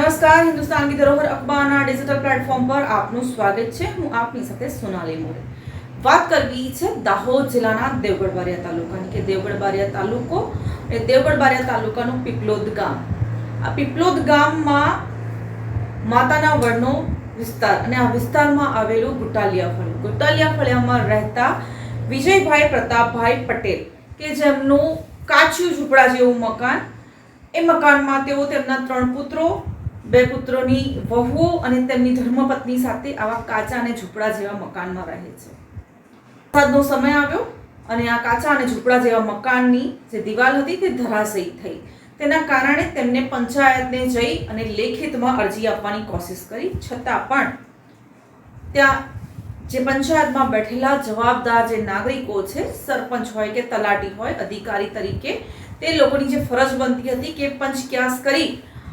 નમસ્કાર, હિન્દુસ્તાન કી ધરોહર અખબારના digital platform પર આપનું સ્વાગત છે. હું આપની સાથે સોનાલી મોરે. વાત કરવી છે દાહોદ જિલ્લાના દેવગઢ બારિયા તાલુકાની કે દેવગઢ બારિયા તાલુકો એ દેવગઢ બારિયા તાલુકાનું પીપલોદ ગામ. આ પીપલોદ ગામમાં માતાના વડનો વિસ્તાર અને આ વિસ્તારમાં આવેલું ગુટાલિયા ફળિયામાં રહેતા વિજયભાઈ પ્રતાપભાઈ પટેલ કે જેમનું કાચું ઝૂંપડા જેવું મકાન, એ મકાનમાં તેઓ તેમના 3 પુત્રો, 2 પુત્રોની વહુઓ અને તેમની ધર્મપત્ની સાથે આવા કાચા અને ઝૂંપડા જેવા મકાનમાં રહે છે. વરસાદનો સમય આવ્યો અને આ કાચા અને ઝૂંપડા જેવા મકાનની જે દિવાલ હતી તે ધરાશયી થઈ. તેના કારણે તેમને પંચાયતને જઈ અને લેખિતમાં અરજી આપવાની કોશિશ કરી, છતાં પણ ત્યાં જે પંચાયતમાં બેઠેલા જવાબદાર જે નાગરિકો છે, સરપંચ હોય કે તલાટી હોય, અધિકારી તરીકે તે લોકોની જે ફરજ બનતી હતી કે પંચક્યાસ કરી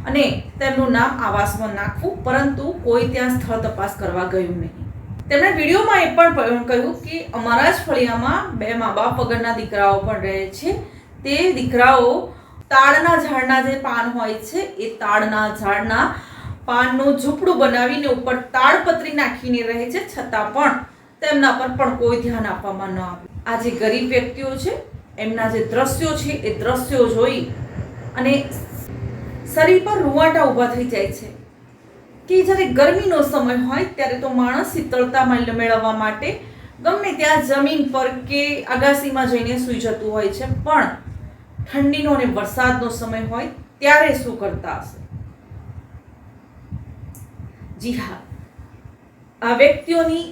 અને તેમનું નામ આવાસમાં નાખવું, પરંતુ કોઈ ત્યાં સ્થળ તપાસ કરવા ગયું નહીં. તેમણે વિડીયોમાં એ પણ કહ્યું કે અમારા જ ફળિયામાં 2 મા-બાપ વગરના દીકરાઓ પણ રહે છે. તે દીકરાઓ તાડના ઝાડના જે પાન હોય છે એ તાડના ઝાડના પાનનું ઝૂંપડું બનાવીને ઉપર તાડપત્રી નાખીને રહે છે, છતાં પણ તેમના પર પણ કોઈ ધ્યાન આપવામાં ન આવ્યું. આ જે ગરીબ વ્યક્તિઓ છે એમના જે દ્રશ્યો છે એ દ્રશ્યો જોઈ અને શરીર પર રૂવાટા ઊભા થઈ જાય છે કે જ્યારે ગરમીનો સમય હોય ત્યારે તો માણસ શીતળતા મેળવવા માટે ગમે ત્યાં જમીન પર કે અગાસીમાં જઈને સૂઈ જતું હોય છે, પણ ઠંડીનો અને વરસાદનો સમય હોય ત્યારે શું કરતા હશે? જી હા, આ વ્યક્તિઓની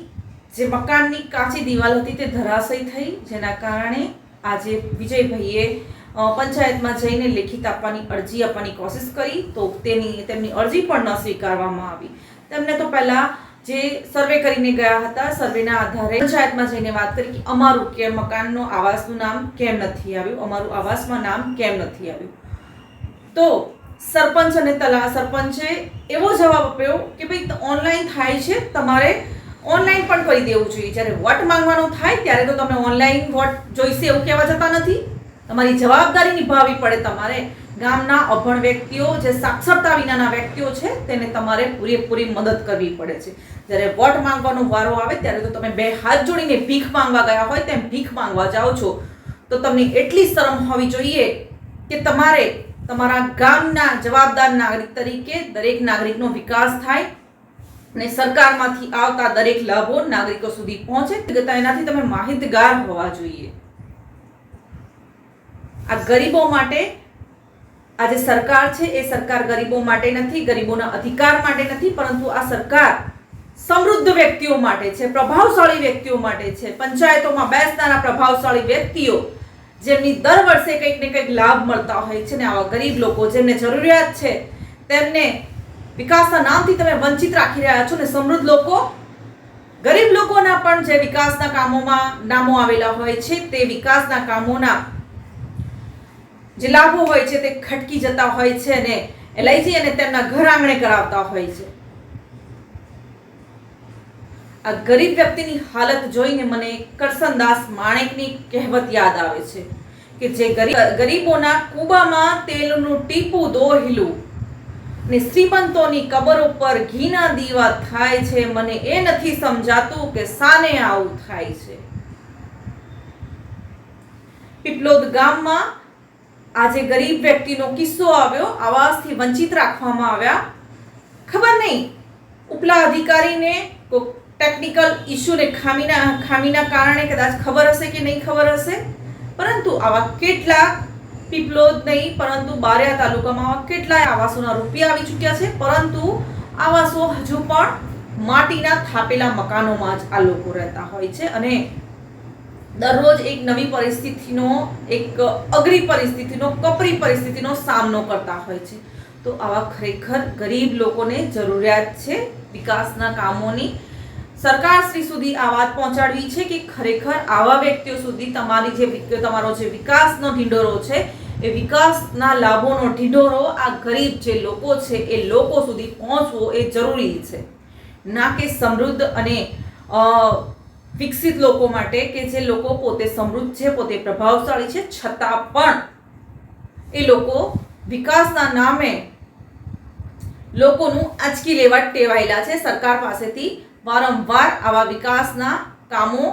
જે મકાનની કાચી દિવાલ હતી તે ધરાશયી થઈ, જેના કારણે આજે વિજયભાઈએ પંચાયતમાં જઈને લેખિત આપવાની અરજી આપવાની કોશિશ કરી, તો તેમની અરજી પણ ન સ્વીકારવામાં આવી. તેમને તો પહેલા જે સર્વે કરીને ગયા હતા, સર્વેના આધારે પંચાયતમાં જઈને વાત કરી કે અમારું કે મકાનનો આવાસનું નામ કેમ નથી આવ્યું, અમારું આવાસમાં નામ કેમ નથી આવ્યું. તો સરપંચ અને સરપંચે એવો જવાબ આપ્યો કે ભાઈ ઓનલાઈન થાય છે, તમારે ઓનલાઈન પણ કરી દેવું જોઈએ. જ્યારે વોટ માંગવાનો થાય ત્યારે તો તમે ઓનલાઈન વોટ જોઈશે એવું કહેવા જતા નથી. તમારી જવાબદારી નિભાવવી પડે. તમારે ગામના અભણ વ્યક્તિઓ, જે સાક્ષરતા વિનાના વ્યક્તિઓ છે, તેને તમારે પૂરેપૂરી મદદ કરવી પડે છે. જ્યારે વોટ માંગવાનો વારો આવે ત્યારે તો તમે 2 હાથ જોડીને ભીખ માંગવા ગયા હોય તેમ ભીખ માંગવા જાઓ છો. તો તમને એટલી શરમ હોવી જોઈએ કે તમારે તમારા ગામના જવાબદાર નાગરિક તરીકે દરેક નાગરિકનો વિકાસ થાય અને સરકારમાંથી આવતા દરેક લાભો નાગરિકો સુધી પહોંચે, એનાથી તમે માહિતગાર હોવા જોઈએ. આ ગરીબો માટે આ જે સરકાર છે એ સરકાર ગરીબો માટે નથી, ગરીબોના અધિકાર માટે નથી, પરંતુ આ સરકાર સમૃદ્ધ વ્યક્તિઓ માટે છે, પ્રભાવશાળી વ્યક્તિઓ માટે છે. પંચાયતોમાં બેસનારા પ્રભાવશાળી વ્યક્તિઓ જેમની દર વર્ષે કંઈક ને કંઈક લાભ મળતા હોય છે, ને આવા ગરીબ લોકો જેમને જરૂરિયાત છે તેમને વિકાસના નામથી તમે વંચિત રાખી રહ્યા છો. ને સમૃદ્ધ લોકો, ગરીબ લોકોના પણ જે વિકાસના કામોમાં નામો આવેલા હોય છે તે વિકાસના કામોના જે લાભો હોય છે તે ખટકી જતા હોય છે અને લઈ જઈ અને તેમના ઘર આંગણે કરાવતા હોય છે. આ ગરીબ વ્યક્તિની હાલત જોઈને મને કરસનદાસ માણેકની કહેવત યાદ આવે છે કે જે ગરીબોના કૂબામાં તેલનું ટીપું દોહેલું ને શ્રીમંતોની કબરો પર ઘીના દીવા થાય છે, મને એ નથી સમજાતું કે સાને આવું થાય છે. પીપલોદ ગામમાં આજે ગરીબ વ્યક્તિનો કિસ્સો આવ્યો, આવાસથી વંચિત રાખવામાં આવ્યા. ખબર નહીં ઉપલા અધિકારીને કોઈ ટેકનિકલ ઇસ્યુને ખામીના કારણે કદાચ ખબર હશે કે નહીં ખબર હશે, પરંતુ આવા કેટલા પીપલોદ નહીં પરંતુ બારિયા તાલુકામાં આવા કેટલાય આવાસોના રૂપિયા આવી ચૂક્યા છે, પરંતુ આવાસો હજુ પણ માટીના થાપેલા મકાનોમાં જ આ લોકો રહેતા હોય છે અને દરરોજ એક નવી પરિસ્થિતિનો, એક અઘરી પરિસ્થિતિનો, કપરી પરિસ્થિતિનો સામનો કરતા હોય છે. તો આવા ખરેખર ગરીબ લોકોને જરૂરિયાત છે વિકાસના કામોની. સરકારશ્રી સુધી આ વાત પહોંચાડવી છે કે ખરેખર આવા વ્યક્તિઓ સુધી તમારો જે વિકાસનો ઢીંઢોરો છે એ વિકાસના લાભોનો ઢીંઢોરો આ ગરીબ જે લોકો છે એ લોકો સુધી પહોંચવો એ જરૂરી છે, ના કે સમૃદ્ધ અને વિકસિત લોકો માટે કે જે લોકો પોતે સમૃદ્ધ છે, પોતે પ્રભાવશાળી છે, છતાં પણ એ લોકો વિકાસના નામે લોકોનું આંચકી લેવા ટેવાયેલા છે. સરકાર પાસેથી વારંવાર આવા વિકાસના કામો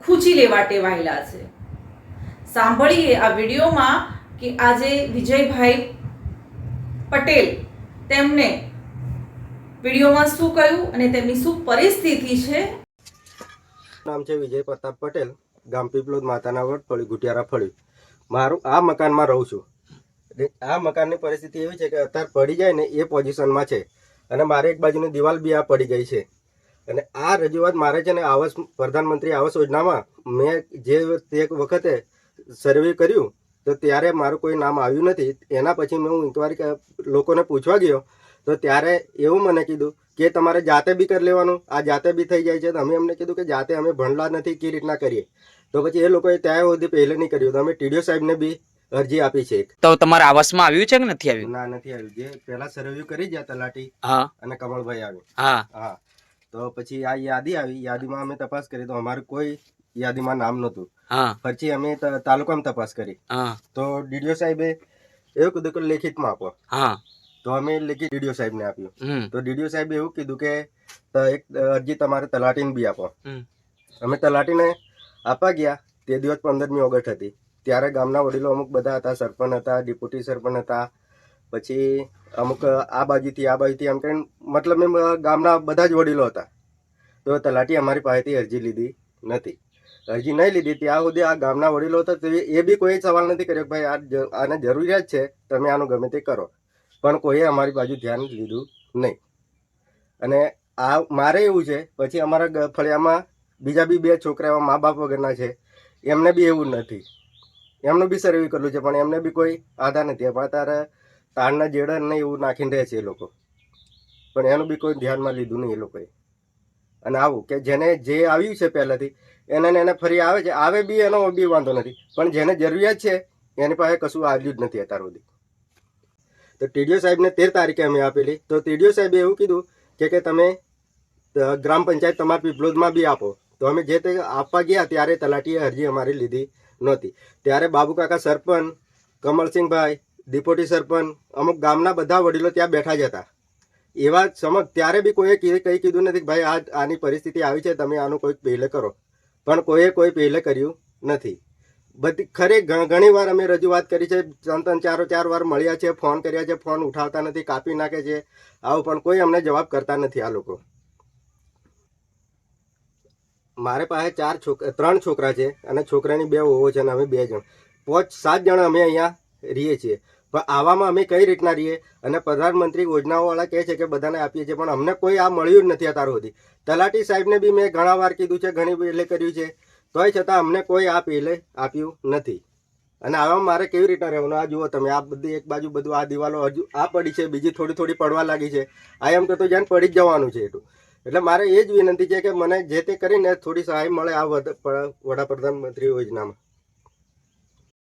ખૂંચી લેવા ટેવાયેલા છે. સાંભળીએ આ વિડીયોમાં કે આજે વિજયભાઈ પટેલ તેમને વિડીયોમાં શું કહ્યું અને તેમની શું પરિસ્થિતિ છે. નામ છે વિજય પ્રતાપ પટેલ, ગામ પીપલોદ, માતાના વડ, ફળી ગુટિયારા ફળી. મારું આ મકાનમાં રહું છું. આ મકાનની પરિસ્થિતિ એવી છે કે અત્યારે પડી જાય ને એ પોઝિશનમાં છે અને મારે એક બાજુની દિવાલ બી આ પડી ગઈ છે. અને આ રજૂઆત મારે છે ને આવાસ પ્રધાનમંત્રી આવાસ યોજનામાં મેં જે તે વખતે સર્વે કર્યું તો ત્યારે મારું કોઈ નામ આવ્યું નથી. એના પછી મેં હું ઇન્કવાયરી લોકોને પૂછવા ગયો તો ત્યારે એવું મને કીધું કે તમારે જાતે બી કરી લેવાનું, આ જાતે બી થઈ જાય છે. તો અમે અમને કીધું કે જાતે અમે ભણલા નથી, કઈ રીતના કરીએ. તો પછી એ લોકોએ ત્યાં સુધી પહેલે નહીં કર્યું. તો અમે ટીડીઓ સાહેબને બી અરજી આપી છે. તો તમારા આવાસમાં આવ્યું છે કે નથી આવ્યું? ના, નથી આવ્યું. જે પહેલા સર્વે કરી ગયા તલાટી અને કમળભાઈ આવ્યું. હા, તો પછી આ યાદી આવી. યાદીમાં અમે તપાસ કરી તો અમારું કોઈ યાદીમાં નામ નહોતું. પછી અમે તાલુકામાં તપાસ કરી તો ડીડીઓ સાહેબે એવું કીધું કે લેખિતમાં આપો. તો અમે લેખિત ડીડીઓ સાહેબને આપ્યું. તો ડીડીઓ સાહેબે એવું કીધું કે એક અરજી તમારે તલાટીને બી આપો. અમે તલાટીને આપવા ગયા. તે દિવસ 15મી ઓગસ્ટ હતી. ત્યારે ગામના વડીલો અમુક બધા હતા, સરપંચ હતા, ડેપ્યુટી સરપંચ હતા, પછી અમુક આ બાજુથી આમ કરીને મતલબ એમ ગામના બધા જ વડીલો હતા. તો તલાટી અમારી પાસેથી અરજી લીધી નથી. અરજી નહીં લીધી ત્યાં સુધી આ ગામના વડીલો હતા એ બી કોઈ સવાલ નથી કર્યો કે ભાઈ આને જરૂરિયાત છે, તમે આનું ગમે તે કરો. પણ કોઈએ અમારી બાજુ ધ્યાન લીધું નહીં. અને આ મારે એવું છે, પછી અમારા ફળિયામાં બીજા બી 2 છોકરા એવા મા બાપ વગરના છે, એમને બી એવું નથી. એમનું બી સર્વે કરેલું છે પણ એમને બી કોઈ આધાર નથી. પણ તારે તારના જેડા ને એવું નાખીને રહે છે એ લોકો, પણ એનું બી કોઈ ધ્યાનમાં લીધું નહીં એ લોકોએ. અને આવું કે જેને જે આવ્યું છે પહેલાંથી એને ફરી આવે છે, આવે બી એનો બી વાંધો નથી, પણ જેને જરૂરિયાત છે એની પાસે કશું આવ્યું જ નથી અત્યાર સુધી. તો ટીડીઓ સાહેબને 13 તારીખે અમે આપેલી. તો ટીડીઓ સાહેબે એવું કીધું કે તમે ગ્રામ પંચાયત તમારા પીપલોદમાં બી આપો. તો અમે જે તે આપવા ગયા ત્યારે તલાટીએ અરજી અમારી લીધી નહોતી. ત્યારે બાબુકાકા સરપંચ, કમળસિંહભાઈ, ડેપ્યુટી સરપંચ, અમુક ગામના બધા વડીલો ત્યાં બેઠા જ હતા. એવા સમજ ત્યારે બી કોઈએ કંઈ કીધું નથી કે ભાઈ આની પરિસ્થિતિ આવી છે, તમે આનું કોઈક પહેલે કરો. પણ કોઈએ કોઈ પહેલે કર્યું નથી. બધી ઘણી વાર અમે રજૂઆત કરી છે, 3-4 વાર મળ્યા છે, ફોન કર્યા છે, ફોન ઉઠાવતા નથી, કાપી નાખે છે, આવું. પણ કોઈ અમને જવાબ કરતા નથી આ લોકો. મારે પાસે 3 છોકરા છે અને છોકરાની 2 વહુઓ છે અને અમે 2 જણ, 5-7 જણ અમે અહીંયા રહીએ છીએ. પણ આવામાં અમે કઈ રીતના રહીએ? અને પ્રધાનમંત્રી યોજનાઓવાળા કહે છે કે બધાને આપીએ છીએ, પણ અમને કોઈ આ મળ્યું જ નથી અત્યાર સુધી. તલાટી સાહેબને બી મેં ઘણા વાર કીધું છે, ઘણી પહેલે કર્યું છે, તોય છતાં અમને કોઈ આ પહેલે આપ્યું નથી. અને આવામાં મારે કેવી રીતના રહેવાનું? આ જુઓ તમે, આ બધી એક બાજુ બધું આ દિવાલો હજુ આ પડી છે, બીજી થોડી પડવા લાગી છે. આ એમ તો જ્યાં પડી જ જવાનું છે એટલું. એટલે મારે એ જ વિનંતી છે કે મને જે તે કરીને થોડી સહાય મળે આ વડાપ્રધાનમંત્રી યોજનામાં.